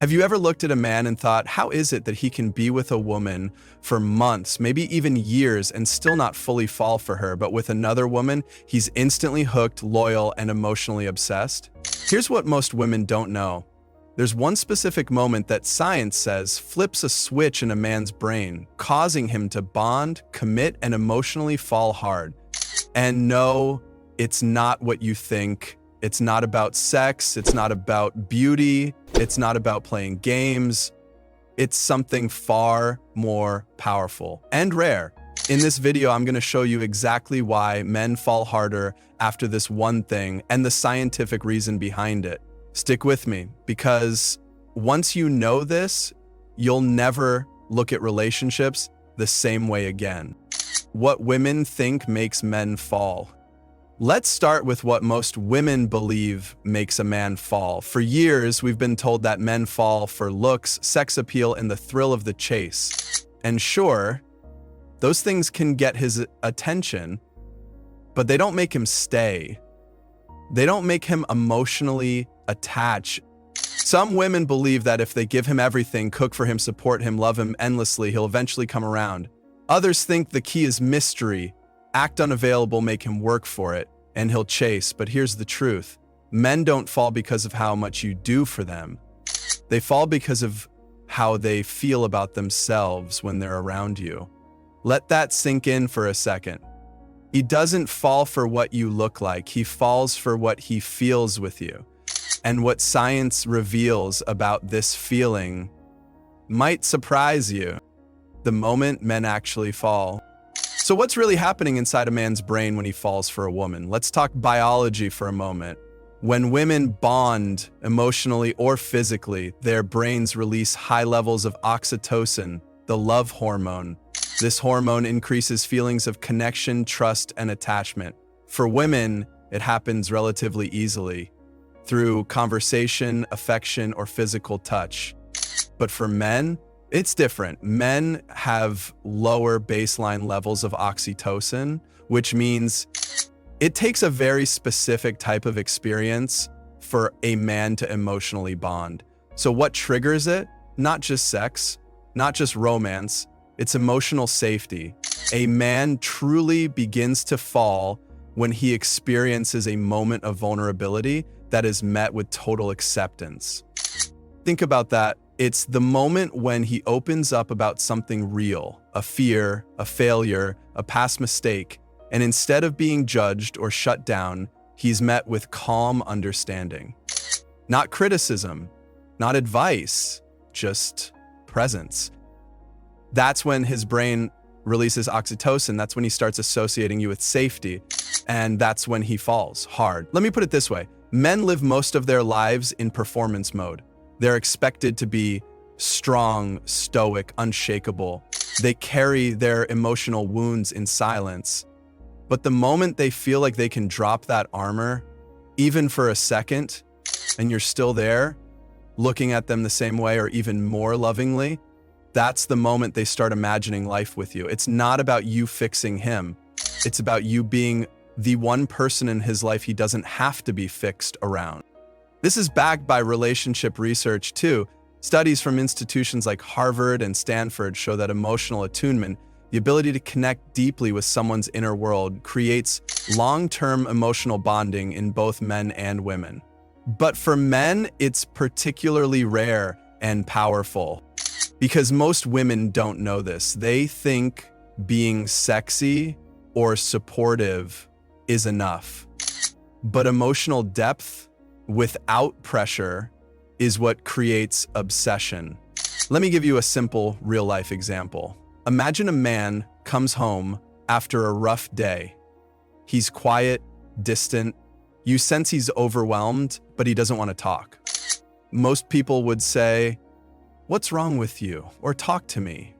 Have you ever looked at a man and thought, how is it that he can be with a woman for months, maybe even years, and still not fully fall for her, but with another woman, he's instantly hooked, loyal, and emotionally obsessed? Here's what most women don't know. There's one specific moment that science says flips a switch in a man's brain, causing him to bond, commit, and emotionally fall hard. And no, it's not what you think. It's not about sex. It's not about beauty. It's not about playing games. It's something far more powerful and rare. In this video, I'm going to show you exactly why men fall harder after this one thing and the scientific reason behind it. Stick with me, because once you know this, you'll never look at relationships the same way again. What women think makes men fall. Let's start with what most women believe makes a man fall. For years, we've been told that men fall for looks, sex appeal, and the thrill of the chase. And sure, those things can get his attention, but they don't make him stay. They don't make him emotionally attached. Some women believe that if they give him everything, cook for him, support him, love him endlessly, he'll eventually come around. Others think the key is mystery. Act unavailable, make him work for it, and he'll chase. But here's the truth. Men don't fall because of how much you do for them. They fall because of how they feel about themselves when they're around you. Let that sink in for a second. He doesn't fall for what you look like. He falls for what he feels with you. And what science reveals about this feeling might surprise you the moment men actually fall. So what's really happening inside a man's brain when he falls for a woman? Let's talk biology for a moment. When women bond emotionally or physically, their brains release high levels of oxytocin, the love hormone. This hormone increases feelings of connection, trust, and attachment. For women, it happens relatively easily through conversation, affection, or physical touch. But for men, it's different. Men have lower baseline levels of oxytocin, which means it takes a very specific type of experience for a man to emotionally bond. So what triggers it? Not just sex, not just romance, it's emotional safety. A man truly begins to fall when he experiences a moment of vulnerability that is met with total acceptance. Think about that. It's the moment when he opens up about something real, a fear, a failure, a past mistake, and instead of being judged or shut down, he's met with calm understanding. Not criticism, not advice, just presence. That's when his brain releases oxytocin. That's when he starts associating you with safety, and that's when he falls hard. Let me put it this way. Men live most of their lives in performance mode. They're expected to be strong, stoic, unshakable. They carry their emotional wounds in silence. But the moment they feel like they can drop that armor, even for a second, and you're still there, looking at them the same way or even more lovingly, that's the moment they start imagining life with you. It's not about you fixing him. It's about you being the one person in his life he doesn't have to be fixed around. This is backed by relationship research too. Studies from institutions like Harvard and Stanford show that emotional attunement, the ability to connect deeply with someone's inner world, creates long-term emotional bonding in both men and women. But for men, it's particularly rare and powerful because most women don't know this. They think being sexy or supportive is enough. But emotional depth without pressure is what creates obsession. Let me give you a simple real-life example. Imagine a man comes home after a rough day. He's quiet, distant. You sense he's overwhelmed, but he doesn't want to talk. Most people would say, "What's wrong with you?" or "Talk to me."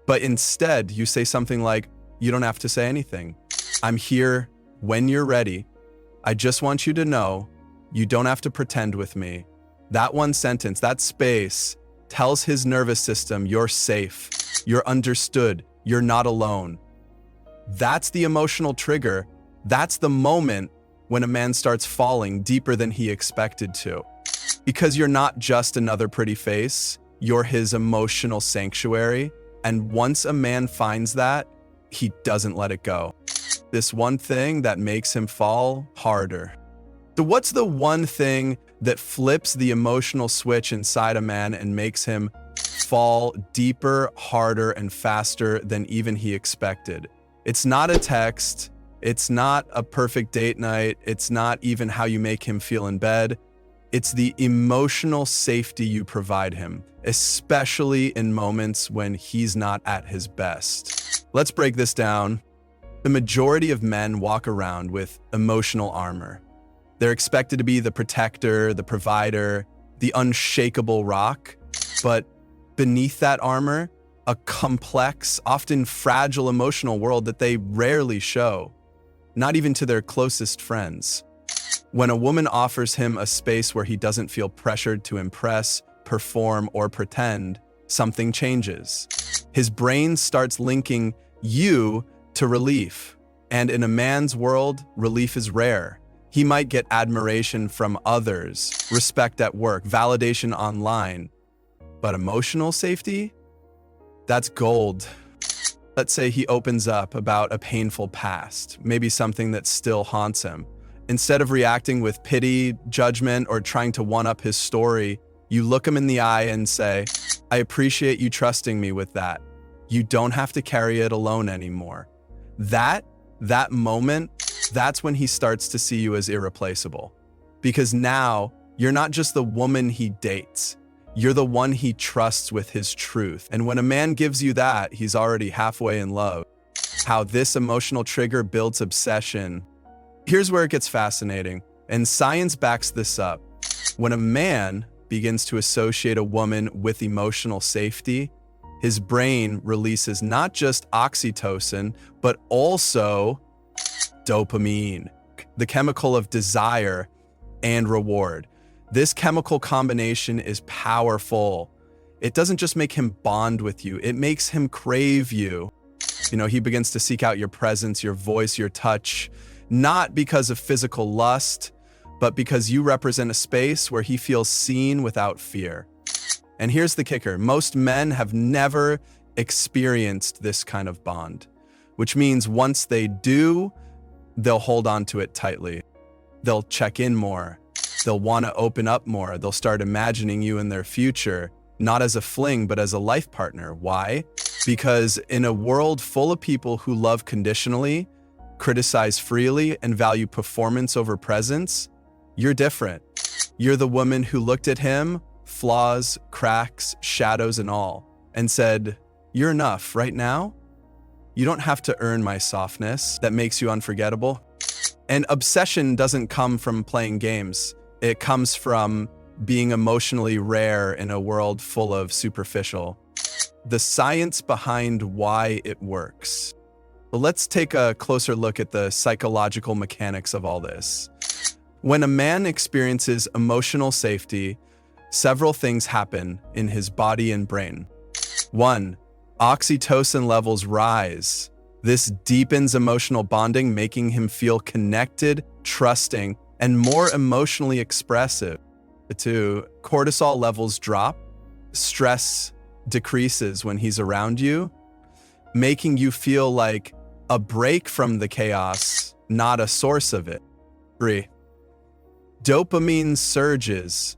But instead, you say something like, "You don't have to say anything. I'm here when you're ready. I just want you to know you don't have to pretend with me." That one sentence, that space, tells his nervous system you're safe, you're understood, you're not alone. That's the emotional trigger. That's the moment when a man starts falling deeper than he expected to. Because you're not just another pretty face, you're his emotional sanctuary. And once a man finds that, he doesn't let it go. This one thing that makes him fall harder. So what's the one thing that flips the emotional switch inside a man and makes him fall deeper, harder, and faster than even he expected? It's not a text. It's not a perfect date night. It's not even how you make him feel in bed. It's the emotional safety you provide him, especially in moments when he's not at his best. Let's break this down. The majority of men walk around with emotional armor. They're expected to be the protector, the provider, the unshakable rock. But beneath that armor, a complex, often fragile emotional world that they rarely show, not even to their closest friends. When a woman offers him a space where he doesn't feel pressured to impress, perform, or pretend, something changes. His brain starts linking you to relief. And in a man's world, relief is rare. He might get admiration from others, respect at work, validation online. But emotional safety? That's gold. Let's say he opens up about a painful past, maybe something that still haunts him. Instead of reacting with pity, judgment, or trying to one-up his story, you look him in the eye and say, "I appreciate you trusting me with that. You don't have to carry it alone anymore." That moment, that's when he starts to see you as irreplaceable. Because now, you're not just the woman he dates. You're the one he trusts with his truth. And when a man gives you that, he's already halfway in love. How this emotional trigger builds obsession. Here's where it gets fascinating, and science backs this up. When a man begins to associate a woman with emotional safety, his brain releases not just oxytocin, but also dopamine, the chemical of desire and reward. This chemical combination is powerful. It doesn't just make him bond with you, it makes him crave you. He begins to seek out your presence, your voice, your touch, not because of physical lust, but because you represent a space where he feels seen without fear. And here's the kicker. Most men have never experienced this kind of bond, which means once they do, they'll hold on to it tightly. They'll check in more. They'll want to open up more. They'll start imagining you in their future, not as a fling, but as a life partner. Why? Because in a world full of people who love conditionally, criticize freely, and value performance over presence, you're different. You're the woman who looked at him, flaws, cracks, shadows, and all, and said, "You're enough right now. You don't have to earn my softness that makes you unforgettable." And obsession doesn't come from playing games. It comes from being emotionally rare in a world full of superficial. The science behind why it works. Well, let's take a closer look at the psychological mechanics of all this. When a man experiences emotional safety, several things happen in his body and brain. 1. Oxytocin levels rise. This deepens emotional bonding, making him feel connected, trusting, and more emotionally expressive. 2. Cortisol levels drop. Stress decreases when he's around you, making you feel like a break from the chaos, not a source of it. 3. Dopamine surges.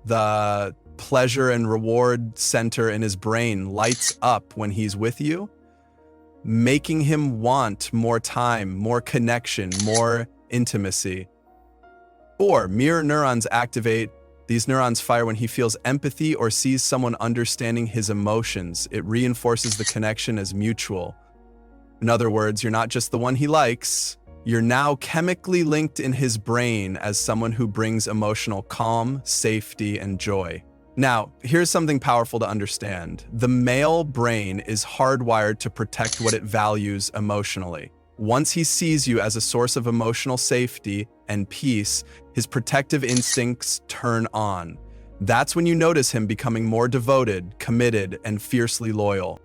The pleasure and reward center in his brain lights up when he's with you, making him want more time, more connection, more intimacy. 4. Mirror neurons activate. These neurons fire when he feels empathy or sees someone understanding his emotions. It reinforces the connection as mutual. In other words, you're not just the one he likes, you're now chemically linked in his brain as someone who brings emotional calm, safety, and joy. Now, here's something powerful to understand. The male brain is hardwired to protect what it values emotionally. Once he sees you as a source of emotional safety and peace, his protective instincts turn on. That's when you notice him becoming more devoted, committed, and fiercely loyal.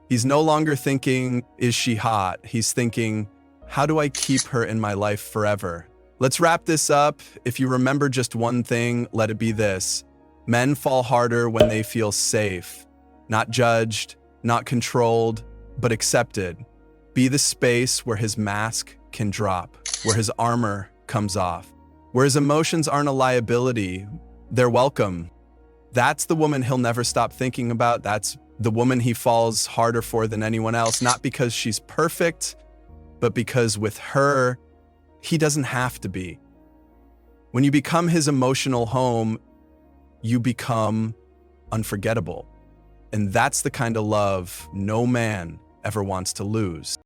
He's no longer thinking, "Is she hot?" He's thinking, "How do I keep her in my life forever?" Let's wrap this up. If you remember just one thing, let it be this. Men fall harder when they feel safe, not judged, not controlled, but accepted. Be the space where his mask can drop, where his armor comes off, where his emotions aren't a liability, they're welcome. That's the woman he'll never stop thinking about. That's the woman he falls harder for than anyone else, not because she's perfect, but because with her, he doesn't have to be. When you become his emotional home, you become unforgettable. And that's the kind of love no man ever wants to lose.